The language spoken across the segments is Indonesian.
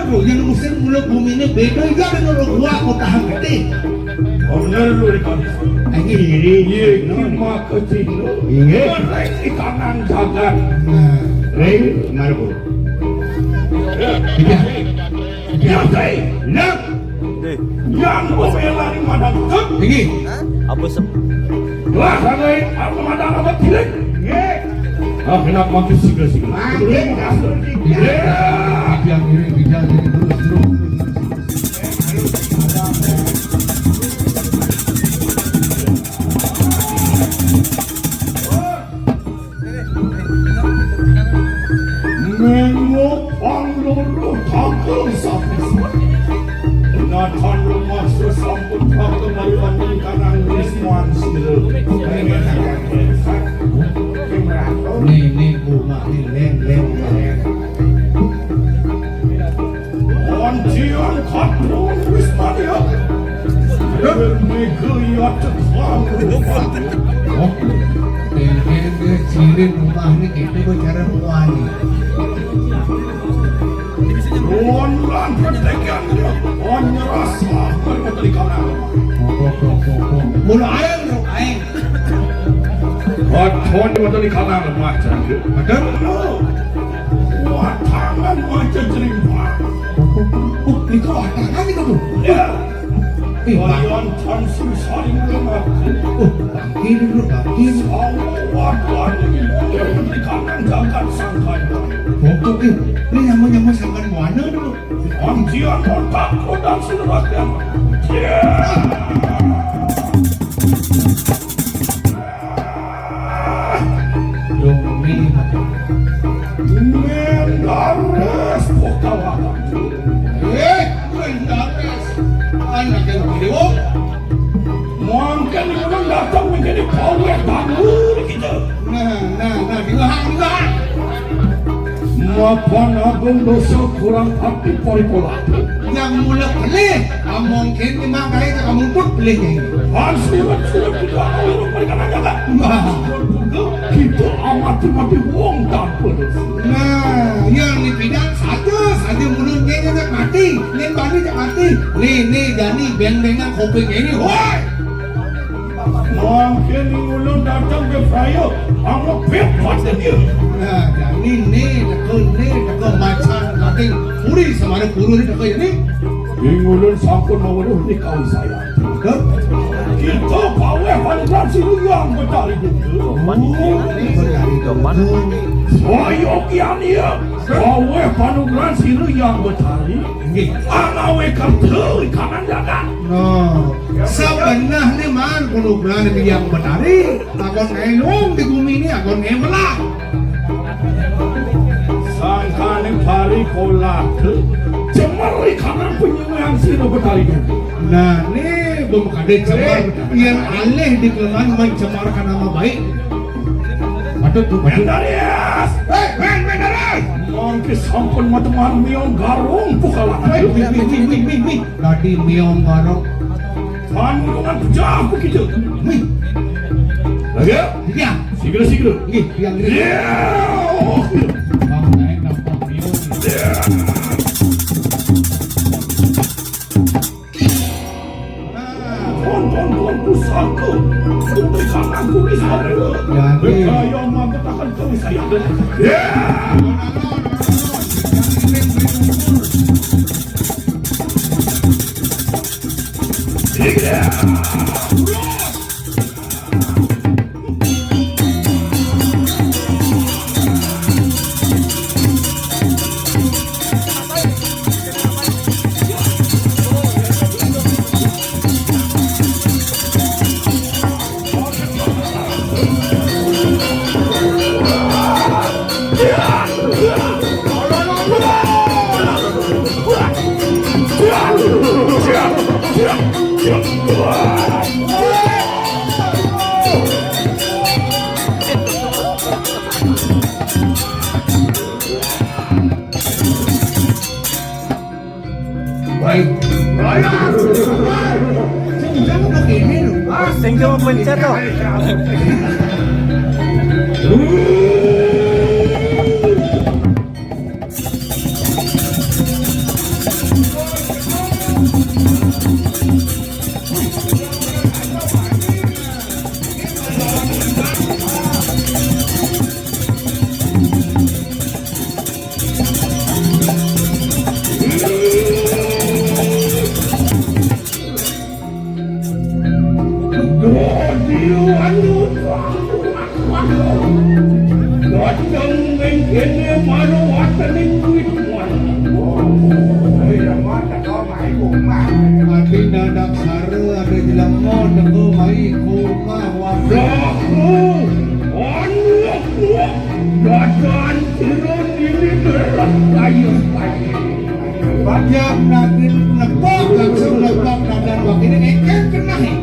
bro, yang usin mula bumi ini beda juga dengan gua aku tahan gede. Bener lu ikan. Ini iri. Iya, cuma kecil. Iya. Mereka di kanan jagat. Rey, mana bro? Ya, saya. Nak. Yang membela di mana tuh? Ini. Apa sep? Wah, saya apa madang apa tidak? Iya. Ah, kenapa makin sigla-sigla? Makin kasur Iya. Yang iri, bijak ini terus. Nengok panglulu tangkel sapis. Nathan rumah sesambut tangkel mariwan kanan Wisman sendiri. Nih bunga nih leng. Anjian katron Wisman ya. Mereka ya ceklam. Oh, dia cirin rumah ini kita bicara muani. Ruan lan pertekannya. On rasa mereka dari kanan. Mula aing bro, aing. Katron dari kanan rumah canggih. Ada? Wah tangan macam jerimpa. Itu tangan itu bro. Ya. Bang. Kalian tansi saling mengerti. Bangki dulu, bangki. Awak lagi di kanan jagat sangkai. Pokok ini nyamuk sangkan mana dulu. Anjian otak kodam sinerasnya. Yomi. Mendares pokawakan. Mendares. Anak yang video. Mungkin orang datang menjadi pawai bangun gitu. Nah, digahan. Mapan agung dosa kurang hati pori-pola. Yang mula pelih, mungkin dimakai ke kamu pun pelihnya ini. Asli sudah tidak tahu mereka nanya kan? Kita amati-mati wong tanpa dosa. Nah, yang dipidang saja mulutnya jangan mati, nih bani jangan mati. Nih, Dani beng-bengan kopeng ini, woi. Mungkin ulun datang ke Fraya, angkat pepat dia. Nah, Dani nih, dekat macan kating puri sama ada puru ni dekat ini. Ulun sampun mawuruh ni kau saya. Dekat. Kita pawai paling sini yang bercari dulu. Saya kian ya, pawai paling sini yang bercari. Anawe kamtui kanan jaga. No, sebenarnya man penugasan yang betari, agon ngelong di bumi ini, agon ngemelah. Sangkaning pari kolak, cemari kanan penyuang sini bercari dulu. Nah, ini belum ada cemar yang aneh di kelemahan mencemarkan nama baik. Patut tuh, Mendarias! Mendarias! Mangke sampun mateman miong garong pukalan. Wih. Tadi miong garong. Panungan pejah begitu. Wih. Lagi? Ya. Sigla. Ih, yang ini. Ya. Bang, naik nampak miong. Tuan pusaka. Berikan aku bisa. Jadi. Berkaya mengatakan kau saya. Ya. Sing cuma pencet tuh. Adinda dak sare ada jelema teu mai kuma Bajang nagin lepok langsung lepok dan wakilnya ngeken kena nih.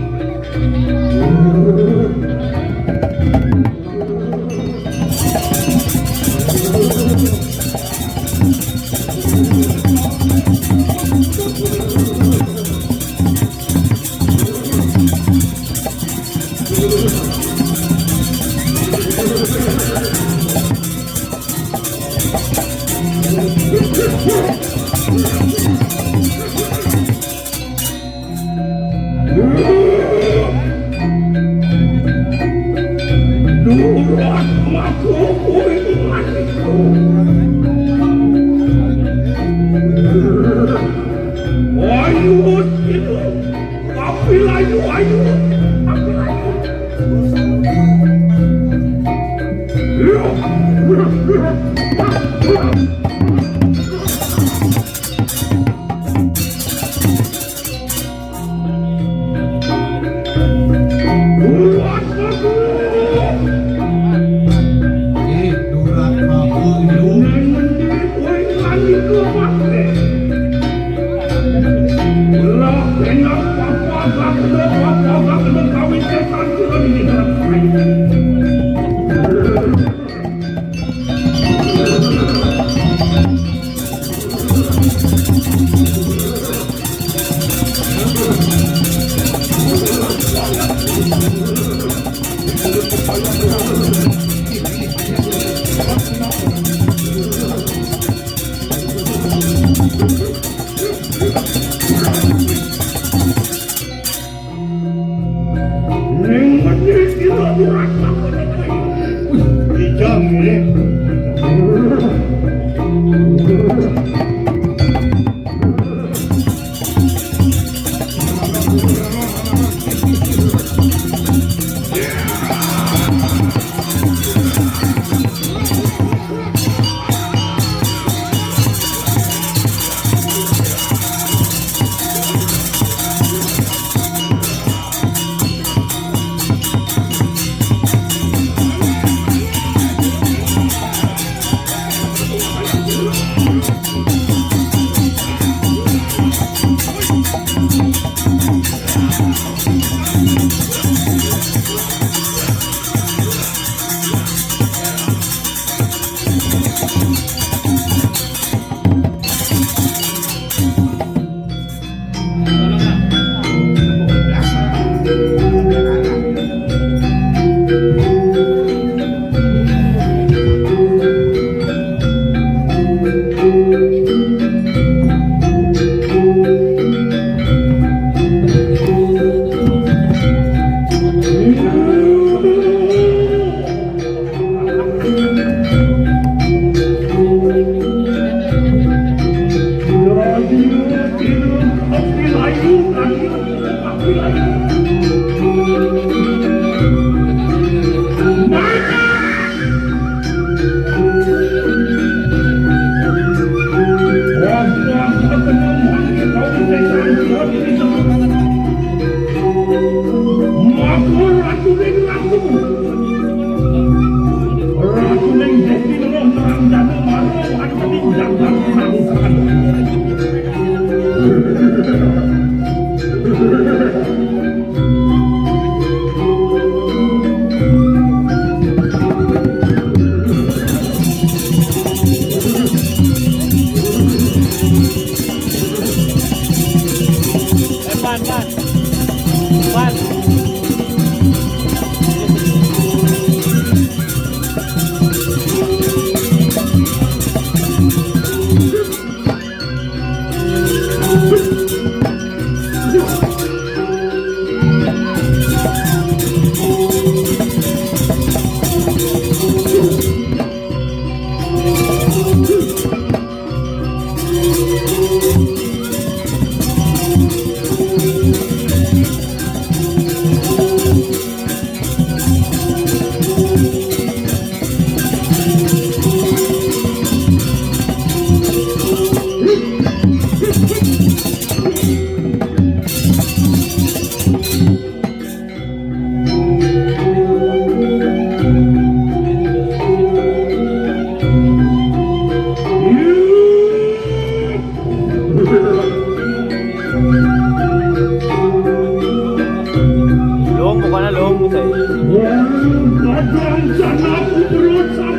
Kadang sana aku berusaha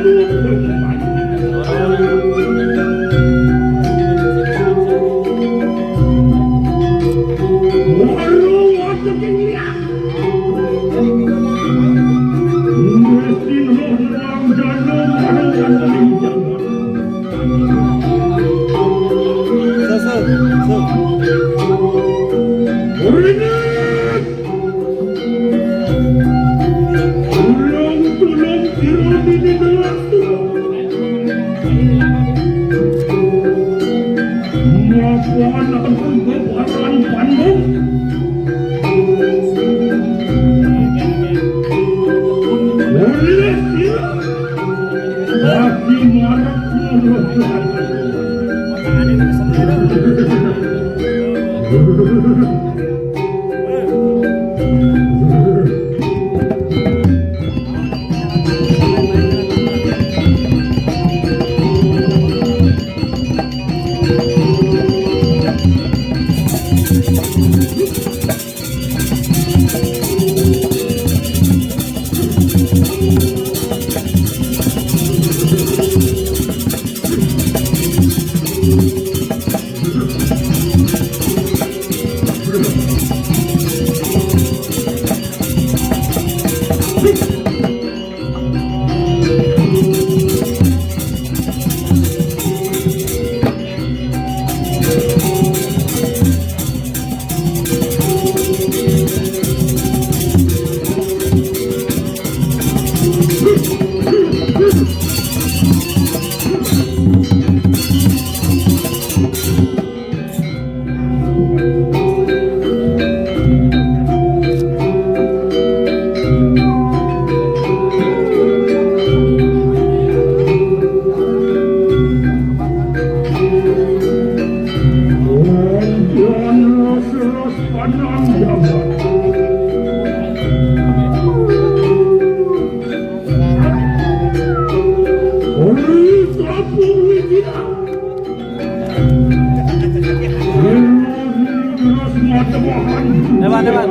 Depan, depan.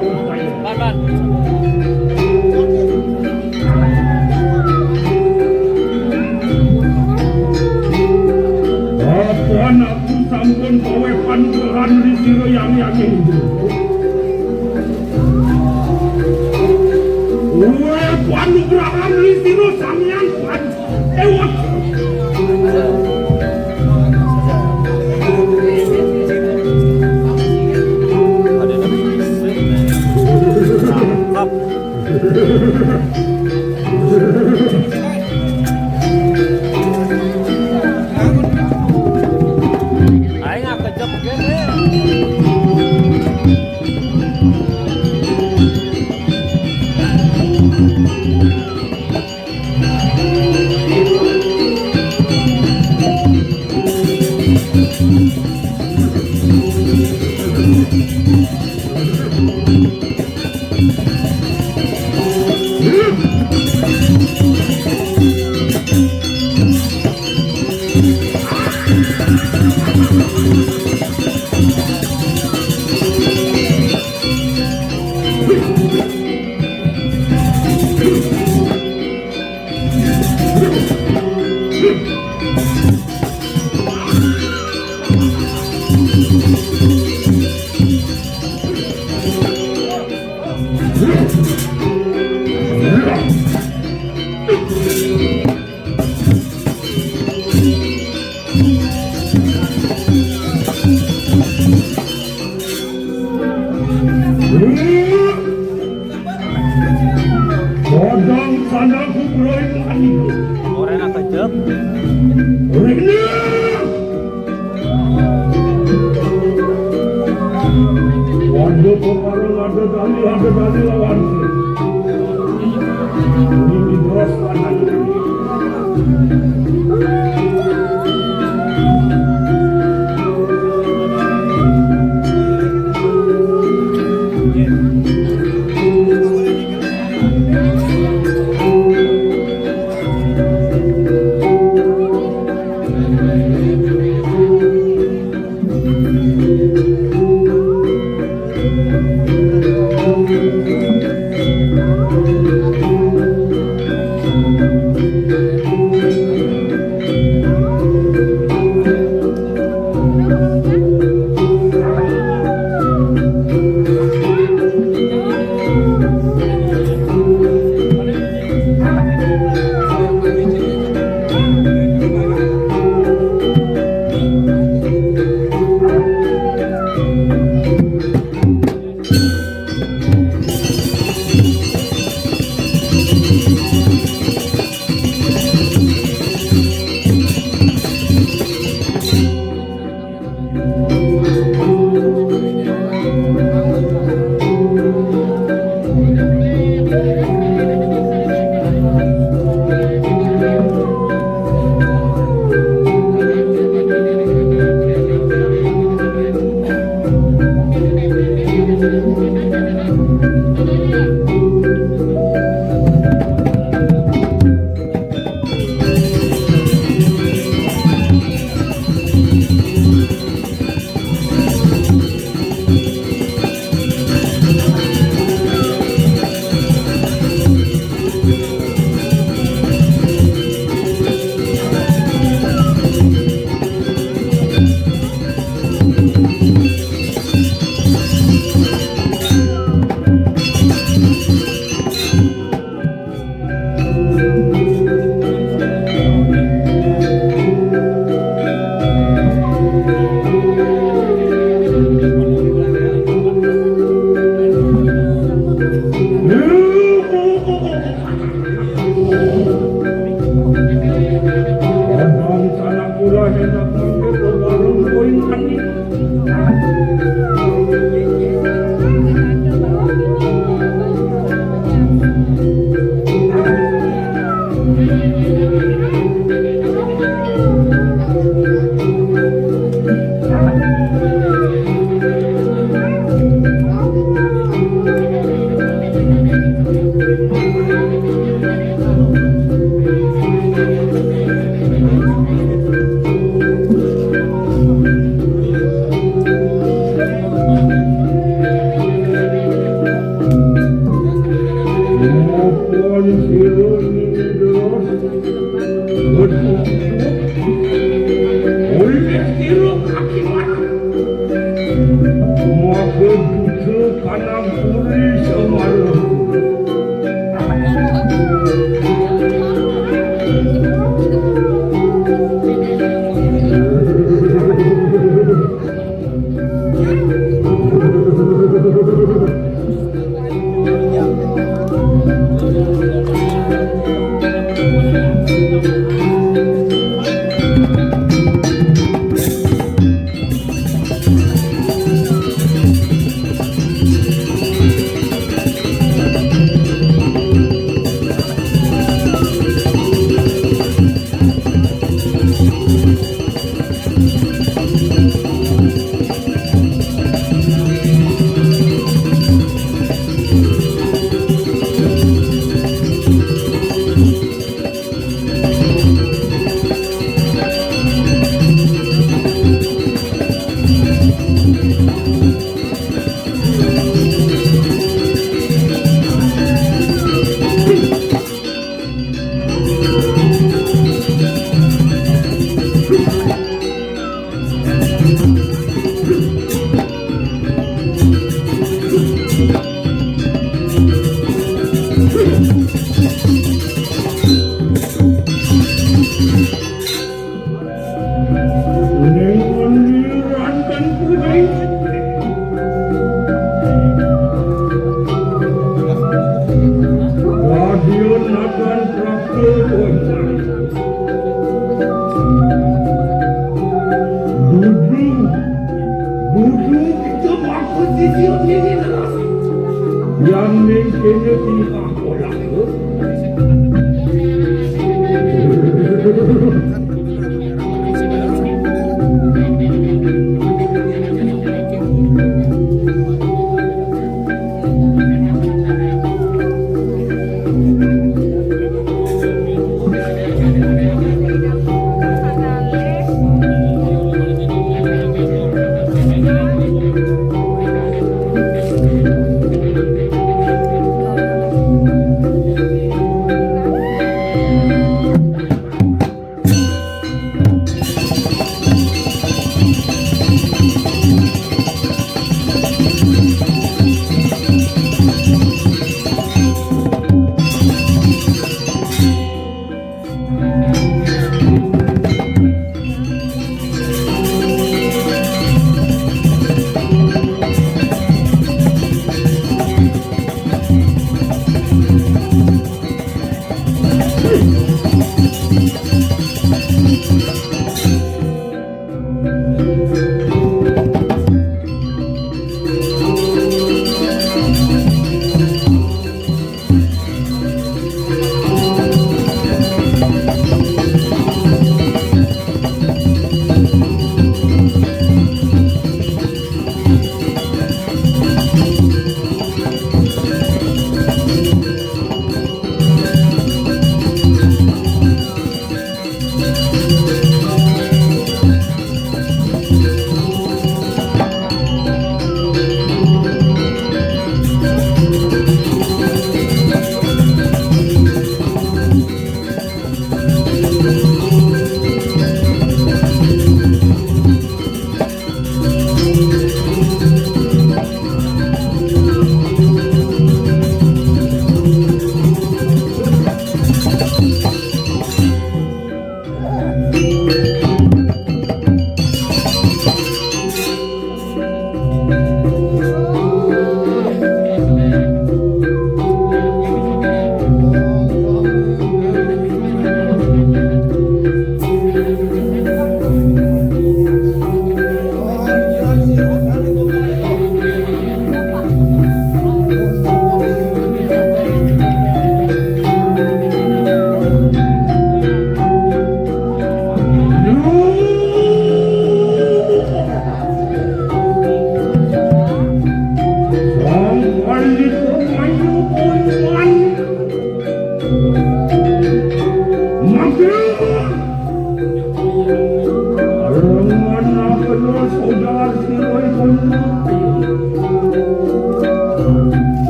Ban. Aku sampun kowe panuran di sira yang itu. Kowe panuran di sira sampeyan pan. Ewak. Aing kejep gini. Bodong sanaku beroin lagi. Orang kejep. Ini. Waduh, kemarin ada dari lawan. Ini terus kanan.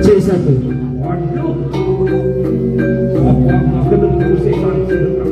C1. Waduh. Apa makan itu setan sedekah.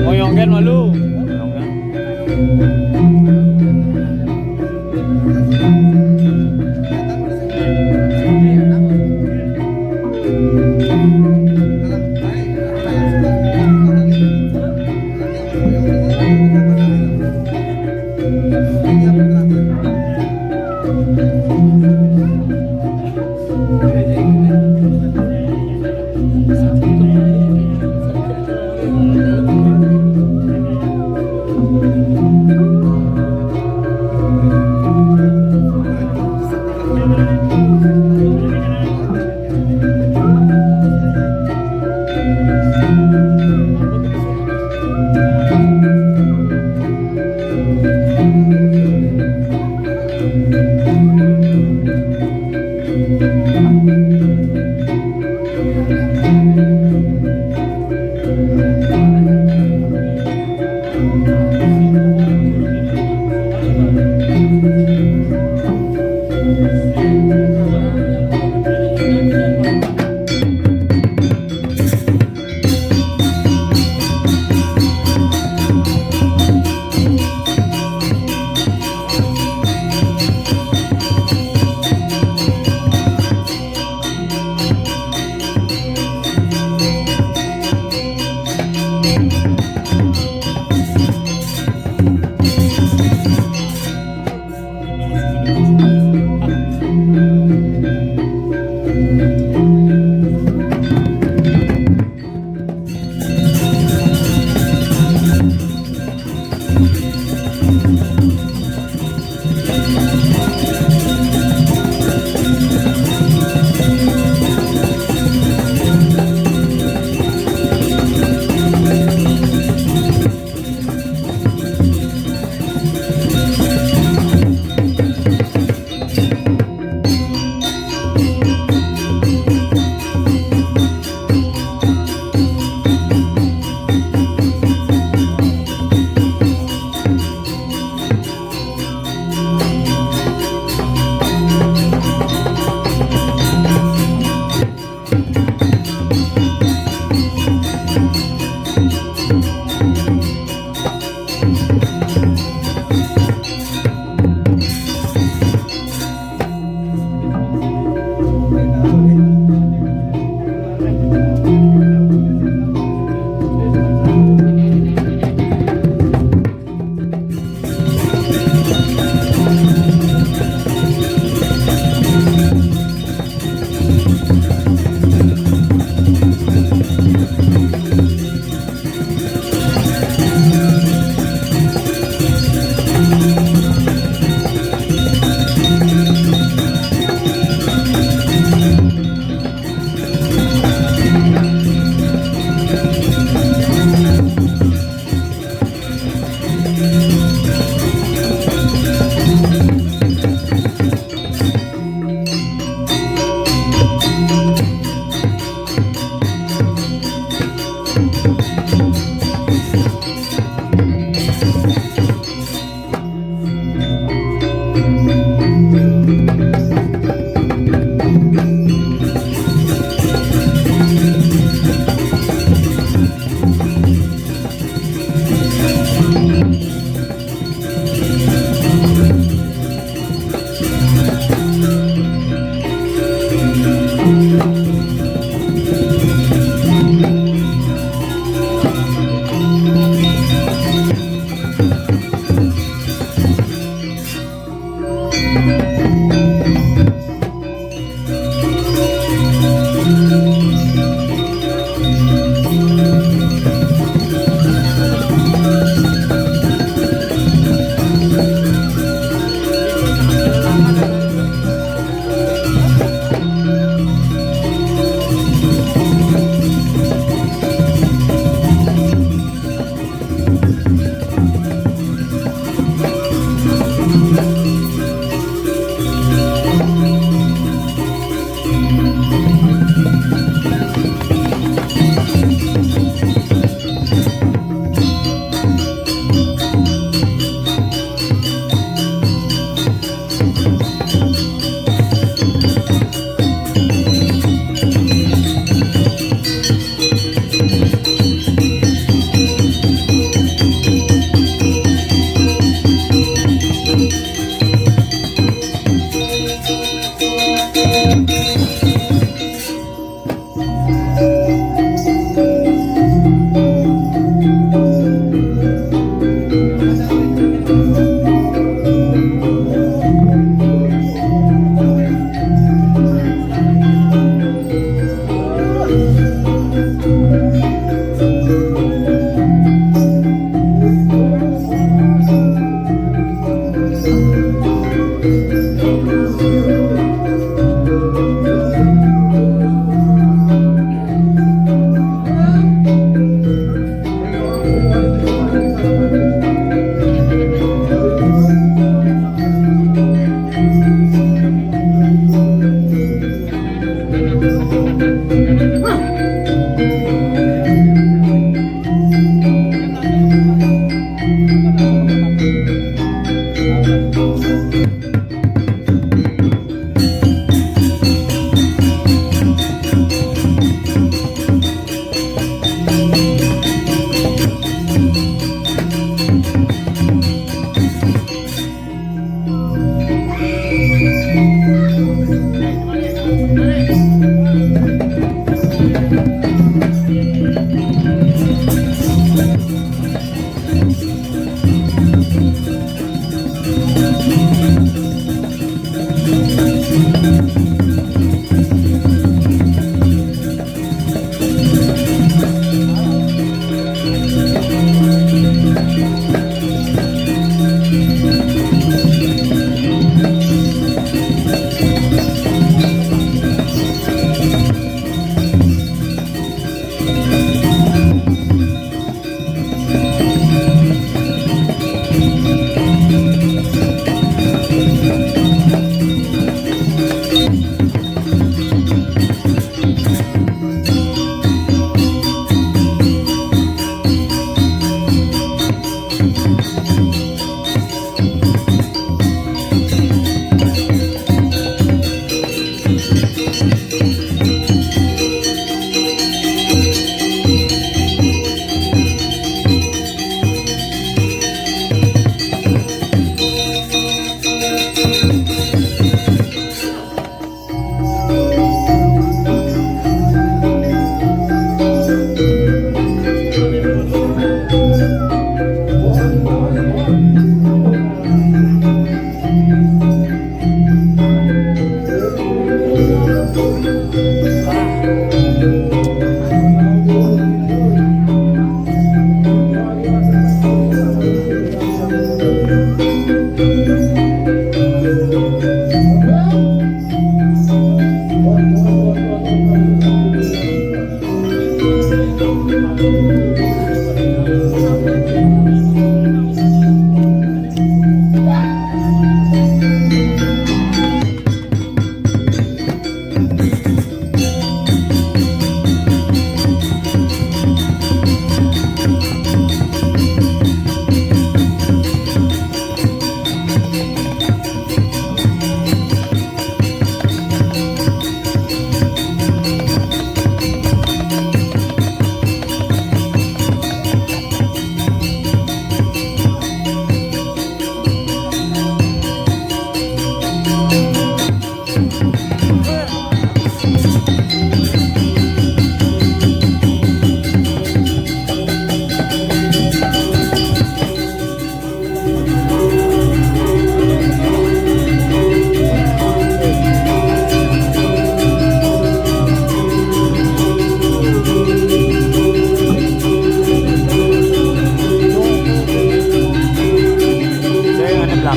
Moyongkan malu.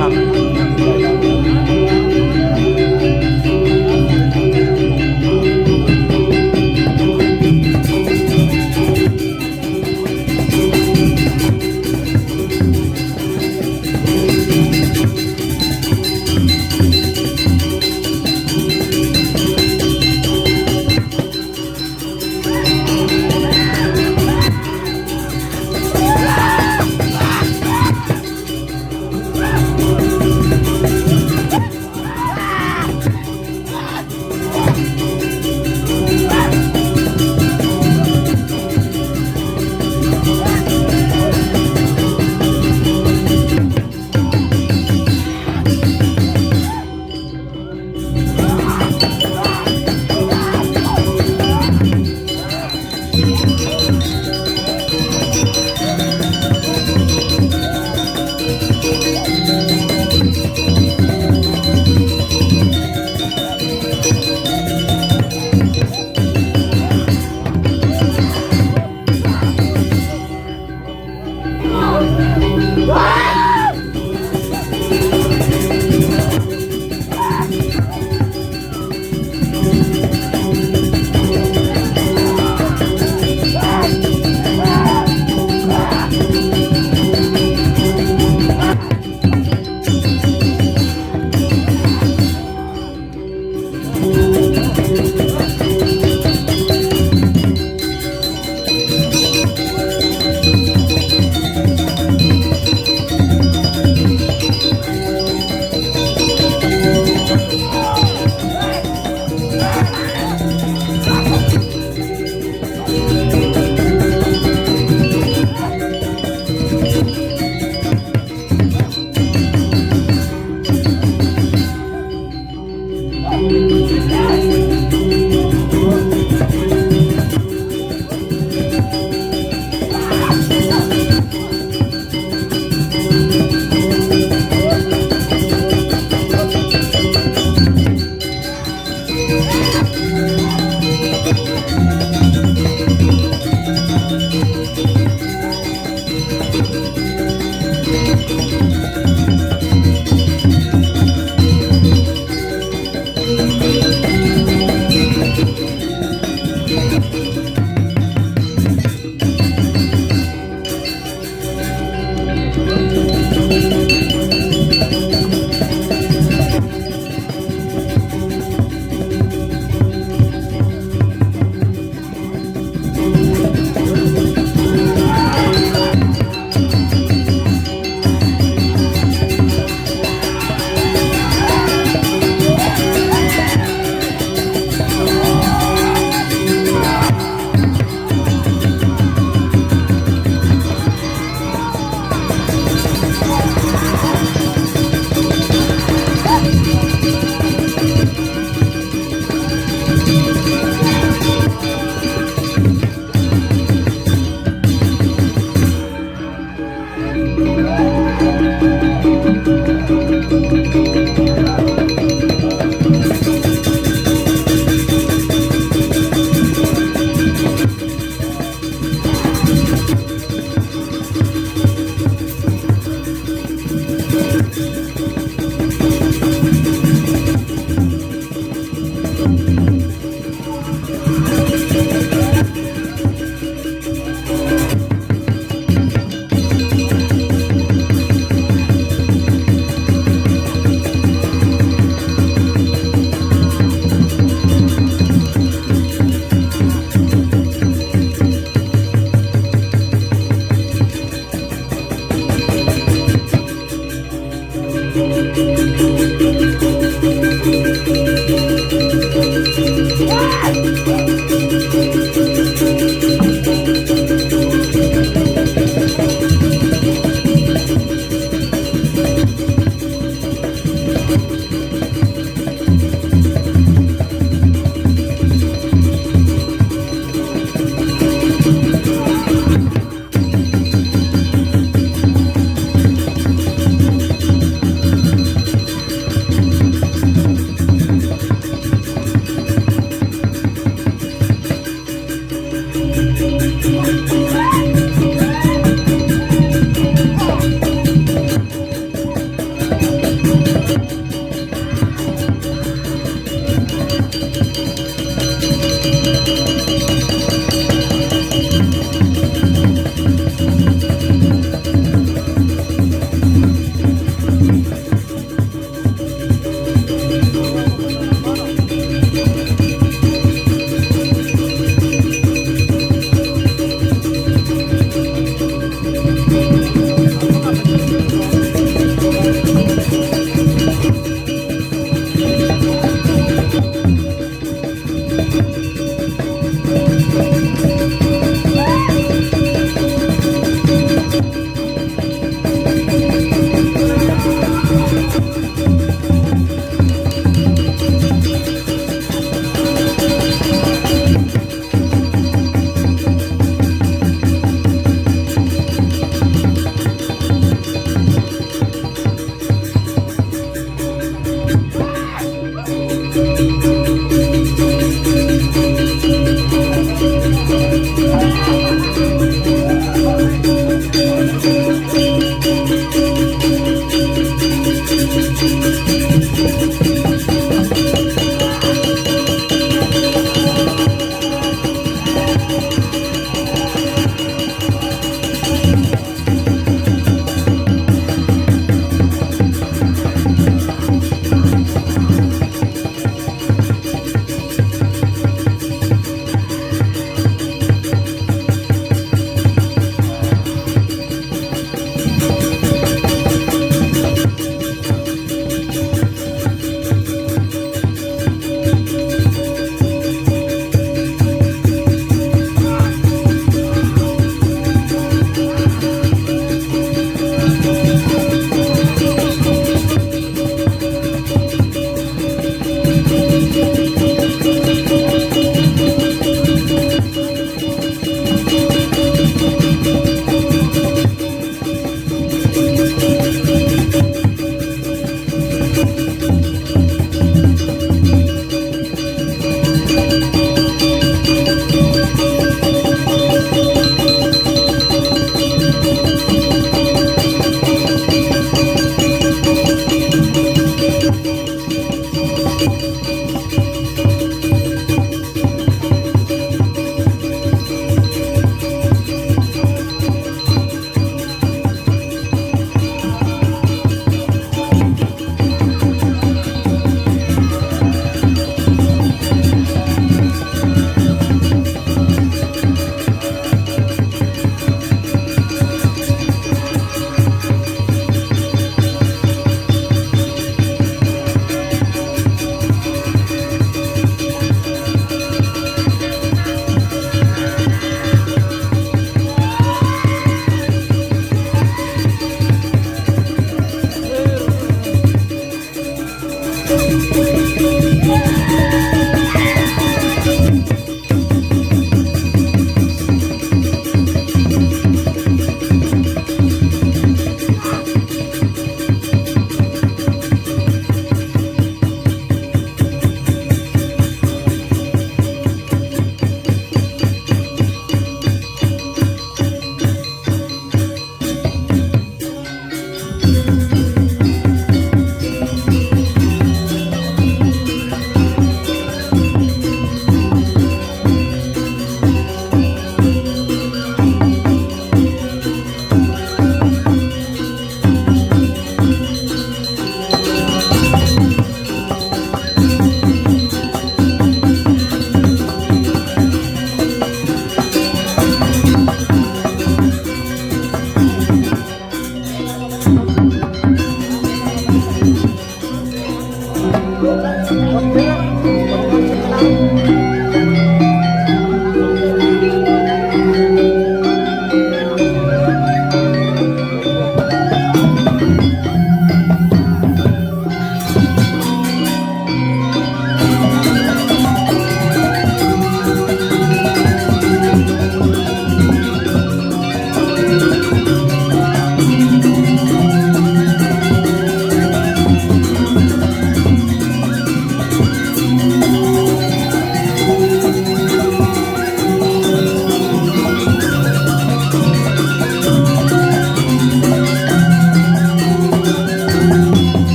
Hãy subscribe cho kênh Ghiền Mì Gõ để không bỏ lỡ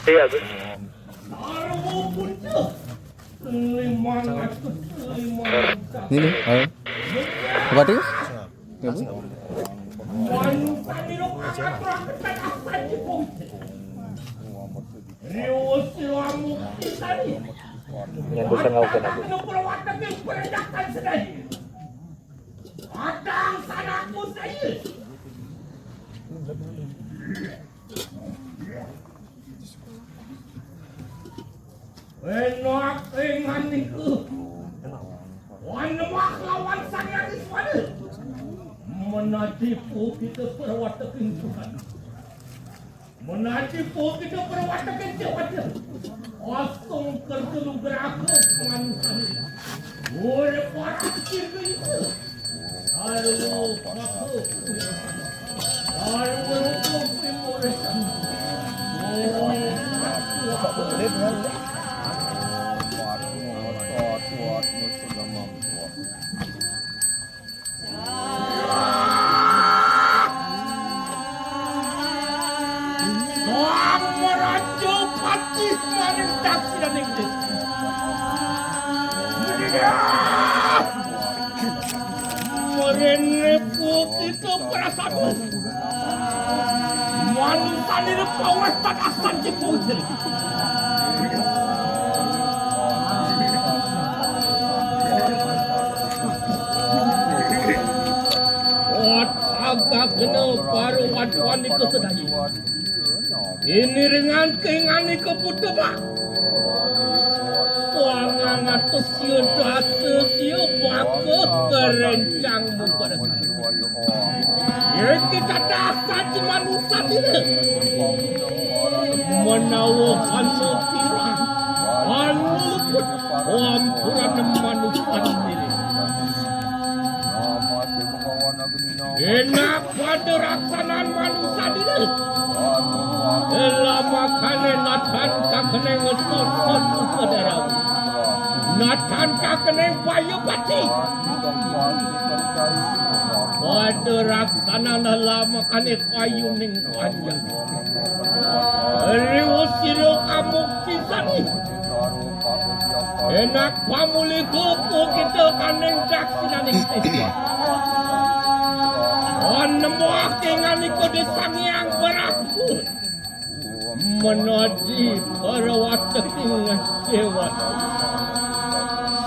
Iya, Gus. Ini nih, ayo. Apa tuh? Ya, Bu. Yang bisa ngaukeun aku. Enak dengan itu. Wanmak lawan saya di sana. Menatipu kita perwatakan Tuhan. Menatipu kita perwatakan Tuhan. Asung kerjulu berapa manusia. Boleh parah kiri itu. Lalu aku. Lalu hukum timurkan. Merenepu kita perasaan manusia ini pawas tak asal diputri. Agak kena baru waduan itu sedaya. Ini dengan keinginan ke putu pak. Soangan atau siun dasa siu baka kerencang muka dasar. Ya kita dasar di manusia ini. Menawakan sepirang. Aluput ampuran manusia ini. Enak pada raksanaan manusia ini. Lama kali Nathan tak kena ngesot-sot saudara. Nathan tak kena bayu pati. Pada raksanaan lama kali kayu ning panjang. Riwus siro amuk kisani. Enak pamuli kupu kita kaneng jaksinan ing tesi. Menemuak dengan ikut desang yang berakhir menadi perawat dengan cewa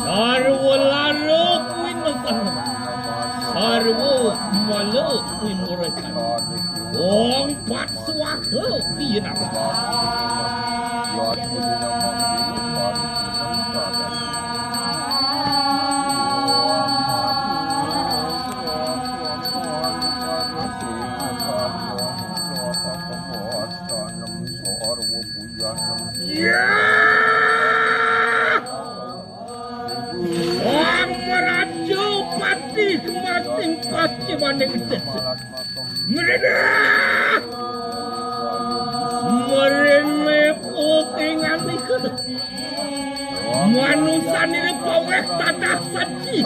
sarwa lalu kuinasan sarwa malu kuinurakan wong pat suaka pinang Wang merajo pati semakin pasti mana kita. Mereka merenepu dengan itu. Manusia ini pawek tadah saji.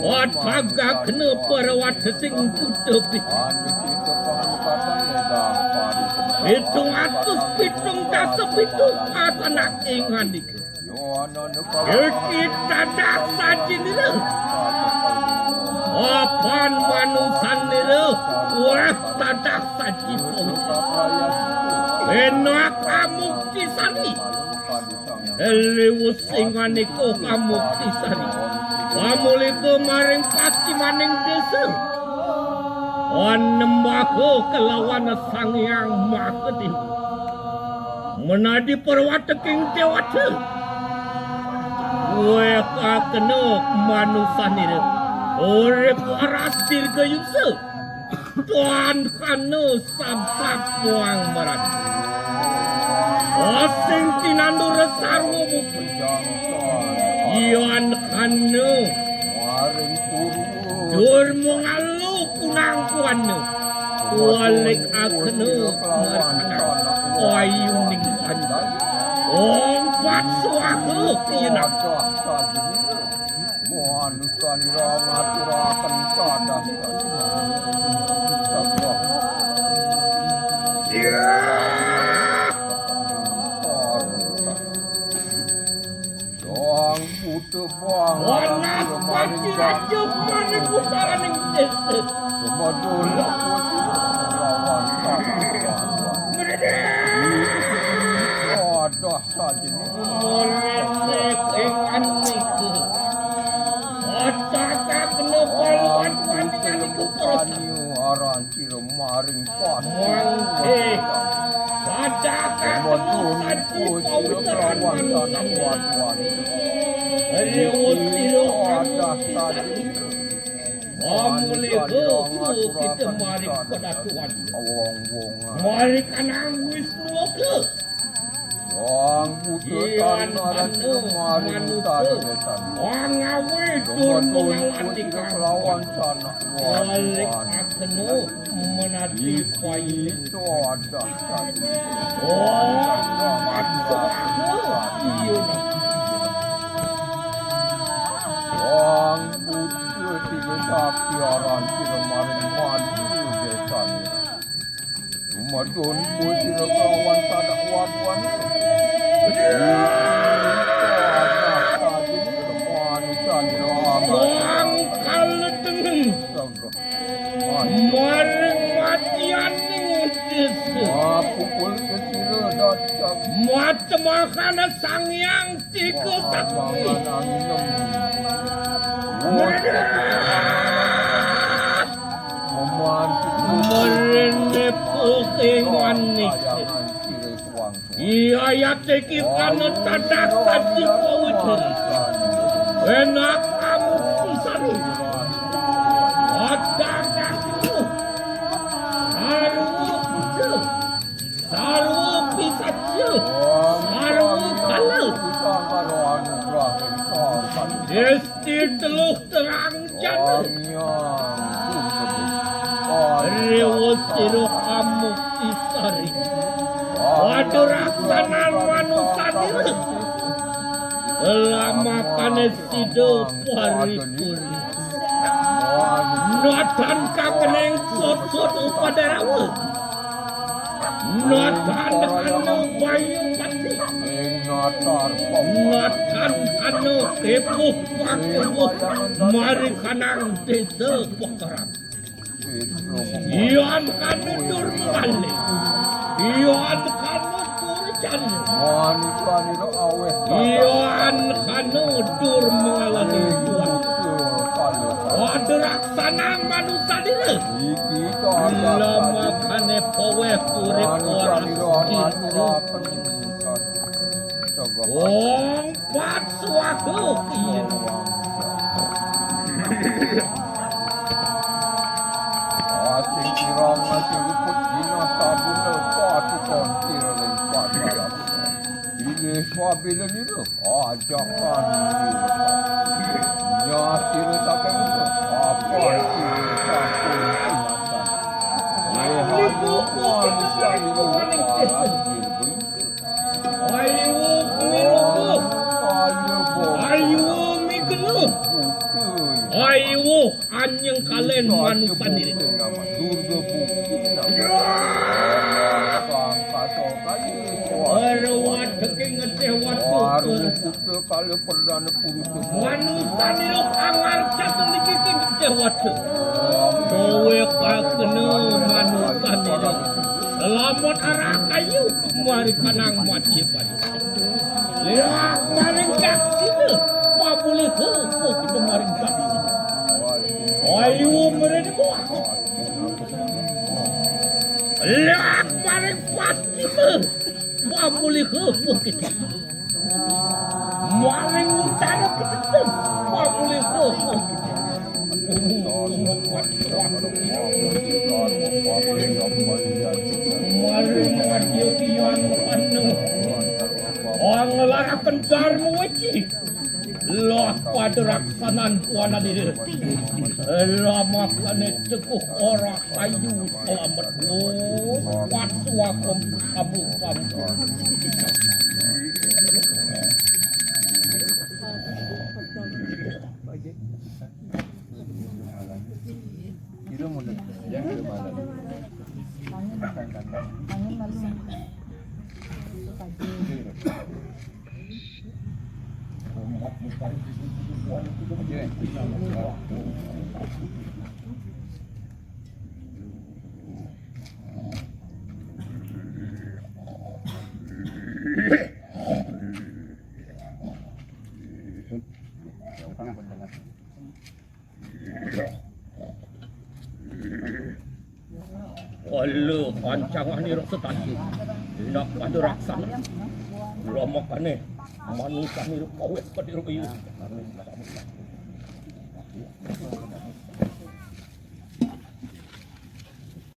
Wataga kena perawat sing kutepi. Itu atus pitung dasa pitung anak ingan itu. Kita dah saji ni lah. Apaan manusia ni lah. Wah tadak saji pun. Enak kamu kisari. Lewus ingan itu kamu kisari. Kamu liku maring pasti maning desa. Nembako kelawan sang yang makadil. Menadi perwata king dewata. Weka kena manusia ni. Ore paras dirgayusa. Tuan kena sam-sam puang merat. Asing tinandu resarwo buku. Iwan kanu dur mengalu kunang kuanu walik akenu markana ayuning anda ompat suaku kinang Wanas pati raja mana putaran yang desa. Meresek ikan itu. Otaknya kena paluan dengan keperosan. Mangke. Otaknya kena satu pawitaran manusia. Rewotiro kamu Mamuli hukum kita mari kepada Tuhan. Mari kanang Wisnu ke. Ian anu manusia. Orang awet turun lawan balik akenu menati kuai. Masuk iya nak. Ang butuh tiga sakti orang kemarin maju desan. Umatun putih kawan tak wan. Orang kalau dengan maring matian ning desa. Pukul kecil datang. Mata makan sang yang tiga sakti. Merene pukengan nikah. Iya ya teki kana tadak tadi kawin. Enak kamu pisani. Ada kamu. Saru pisacil. Saru kalau. Desti teluh terang jana. Rewotiro kamu pisari. Waduh raksanan manusia diri. Lama kane sido paripun. Notan kakeneng sot-sot upada rawa. Notan kanu bayu pati. Notan kanu kepuh pakepuh. Mari kanang desa pakaran. Iyan kanu durmale. Iyan kanu turjan. Iyan kanu dur mengalami tuan. Waduh raksanang manusia diri. Lama kane pawe purip orang itu. Ompat suatu kian. Asing kirang asing luput dina sabun lepas tukang kira lain pasal. Bila suabila ni tu, ajakan ni. Ya kira takkan tu, apa kira takkan ingatan. Lehan lupuan sekali lupuan asing begitu. Ayo mikelu. Ayo anyang kalian manusia diri. Durga bukti Arwat keking ngecewat putra kali perdana purusa manusia diri angar jatuh dikiking ngecewat. Kowe kakene manusia diri. Selamat arah kayu mari kanang mati pada. Lihat maring kaksina. Apa boleh kau kita maring kaksina. Ayo mereka buat. Lihat maring pasti apa boleh kau kita. Maring utara kita. Apa boleh kau kita. Maring mati kian anu. Orang larakan darmu wajib. Loh pada raksanan puana diri. Lama kane tekuh orang kayu selamat. Waswakom kamu kamu. kira mulut yang ke mana? Angin lalu. Kalau pancangan ini rasa tadi, nak ada raksana. Lama kane, manusia ni kawet pada rupiah.